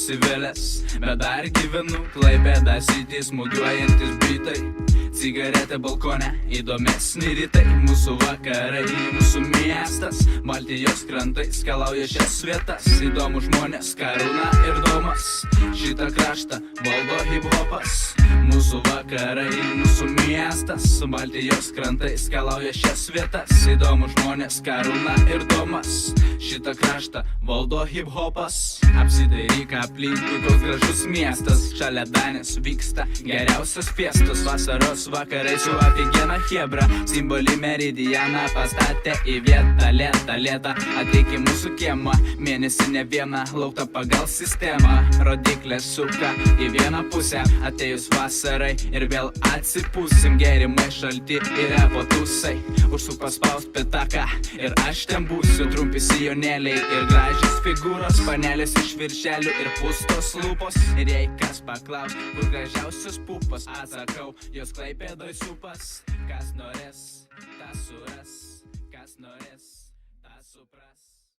nusivėlęs, bet dar gyvenu Klaipėda City, smūgiuojantis bitai, cigaretė balkone, įdomesni rytai, mūsų vakarai, mūsų miestas, Baltijos krantai skalauja šias vietas, įdomų žmonės, Karūna ir Domas, šitą kraštą valdo hip-hopas, mūsų vakarai, mūsų miestas, Baltijos krantai skalauja šias vietas, įdomų žmonės, Karūna ir Domas, šitą kraštą valdo hip-hopas. Apsidairyk aplinkui, koks gražus miestas, šalia Danės vyksta geriausias fiestas, vasaros vakarai su aфигена chebra, simbolį meridianą pastatė į vietą, lėta, ateik į mūsų kiemą, mėnesį ne vieną lauktą pagal sistemą, rodiklės suka į vieną pusę, atėjus vasarai ir vėl atsipūsim, gėrimai šalti ir repotusai, užsuk paspaust pitaką ir aš ten būsiu, trumpi sijonėliai ir gražios figūros, panelės iš viršelių ir pustos lūpos, ir jei kas paklaus, kur gražiausios pupos, atsakau, jos Klaipėdoj supas, kas norės, tas suras, kas norės, tas supras.